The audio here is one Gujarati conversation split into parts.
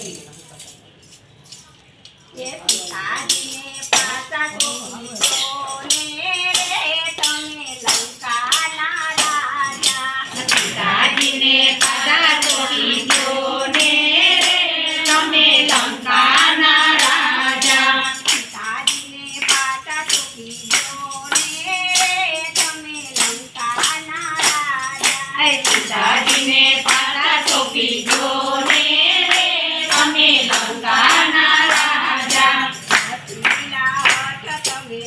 એ પિતાજીને પાછા છોડીને રે તમે લંકાના રાજા. પિતાજીને પાછા છોડી દો ને રે તમે લંકાના રાજા. પિતાજીને પાછા છોડી દો ને રે તમે લંકાના રાજા. પિતાજીને પાછા છોડી દો ને રે તમે લંકાના રાજા. હઠીલા હઠ તમે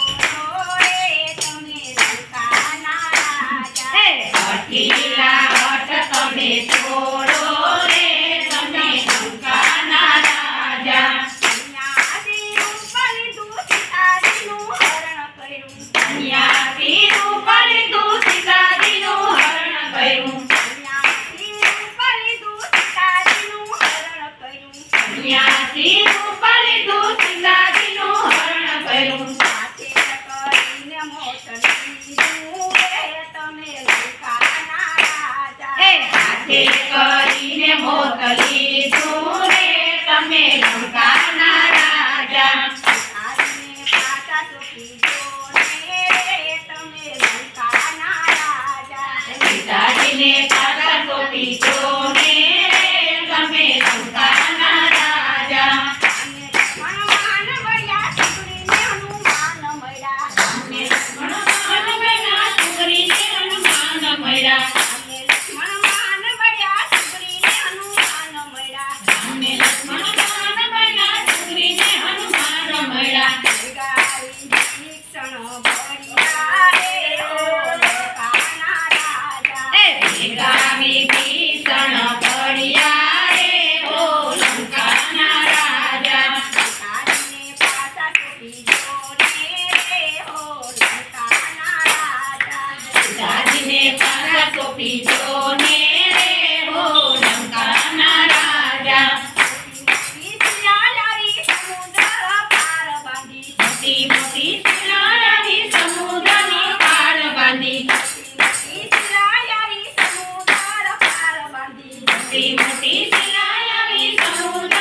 છોડો રે તમે લંકાના રાજા. હઠીલા હઠ તમે છોડો રે તમે લંકાના રાજા. કન્યાથી રૂપ લીધું સીતાજીનું હરણ કર્યું. કન્યાથી રૂપ લીધું સીતાજીનું હરણ કર્યું. કન્યાથી રૂપ લીધું સીતાજીનું હરણ કર્યું. કન્યાથી રૂપ લીધું સીતાજીનું હરણ કર્યું. સાથે કરીને મોત લીધું રે તમે લંકાના રાજા. હાથે કરીને મોત લીધું રે તમે લંકાના રાજા. પિતાજીને પાછા છોડી દો ને રે તમે લંકાના રાજા. પિતાજીને પાછા છોડી દો ને રે તમે લંકાના રાજા. અને હનુમાન મળ્યા સુગ્રીવને હનુમાન મળ્યા. અને લક્ષ્મણ મળ્યા સુગ્રીવને હનુમાન મળ્યા. અને લક્ષ્મણ મળ્યા સુગ્રીવને હનુમાન મળ્યા. અને લક્ષ્મણ મળ્યા સુગ્રીવને હનુમાન મળ્યા. ગારી ભીષણ ભર્યા રે ઓ લંકાના રાજા. ગામી ભીષણ પડ્યા રે ઓ લંકાના રાજા. પિતાજીને પાછા છોડી દો ને રે ઓ લંકાના રાજા. પિતાજીને પાછા સોંપી દો ને રે ઓ લંકાના રાજા. શિલા લાવી સમુદ્ર પાર બાંધી. મોટી મોટી શિલા લાવી સમુદ્રની પાર બાંધી. શિલા લાવી સમુદ્ર પાર બાંધી. મોટી મોટી શિલા લાવી સમુદ્ર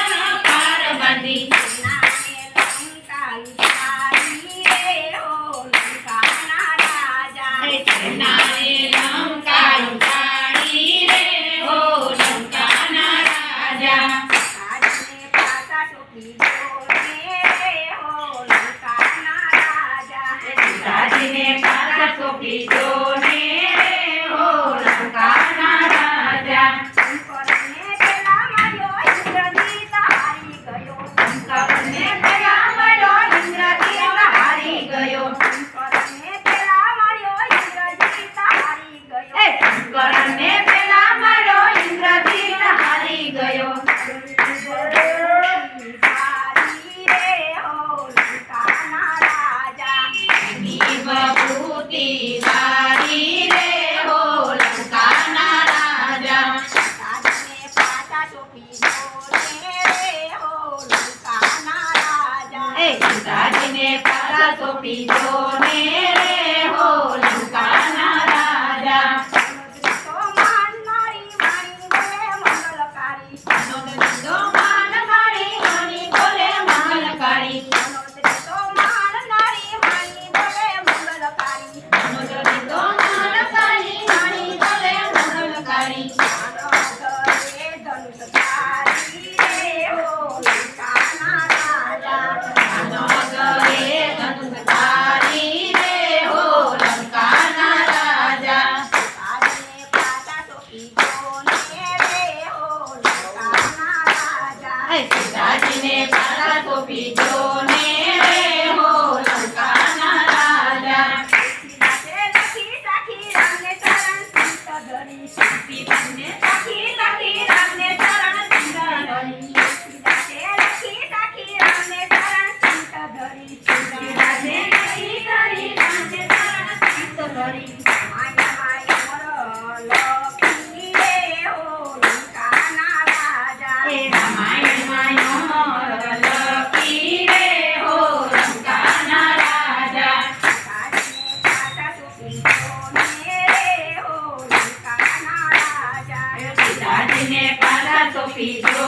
પાર બાંધી. નામે લંકા ઉતારી રે ઓ લંકાના રાજા. નારે લંકા ઉતારી રે ઓ લંકાના રાજા. પિતાજીને પાછા છોડી દો ને રે ઓ લંકાના રાજા. પિતાજીને પાછા સોંપી દો ને રે ઓ લંકાના રાજા. શંકરને પેલા માર્યો ઇન્દ્રજીત હારી ગયો. શંકરને પેલા મળ્યો ઇન્દ્રજીત હારી ગયો. શંકરને પેલા માર્યો ઇન્દ્રજીત હારી ગયો. શંકરને પેલા મળ્યો ઇન્દ્રજીત હારી ગયો. હારી રે ઓ લંકાના રાજા. વિભૂતિ વારી રે ઓ લંકાના રાજા. પિતાજીને પાછા છોડી દો ને રે ઓ લંકાના રાજા. પિતાજીને પાછા સોંપી દો ને રે ઓ લંકાના રાજા. તો માનનારી વાણી બોલે મંગલકારી. તો માન મારી વાણી બોલે મંગલકારી. તો માનનારી વાણી બોલે મંગલકારી. તો માન મારી વાણી બોલે મંગલકારી. માનવધરે ધનુષધારી રે ઓ લંકાના રાજા. નગરે ધનુષધારી રે ઓ લંકાના રાજા. પિતાજીને પાછા છોડી દો ને રે ઓ લંકાના રાજા. પિતાજીને પાછા સોંપી દો ને રે ઓ લંકાના રાજા. લખી સાખી રામને ચરણ સિંત ધરી. પીપને સખી સખી રામને ચરણ સિંધ ધરી. લખી સાખી રામને ચરણ સિંત ધરી. રાધે સખી ધરી રાધે ચરણ સિંધ ધરી. માય માય મોર લખી રે ઓ લંકાના રાજા. રામાયણ માયો લખી રે ઓ લંકાના રાજા. પિતાજીને પાછા છોડી દો ને રે ઓ લંકાના રાજા. પિતાજીને પાછા સોંપી દો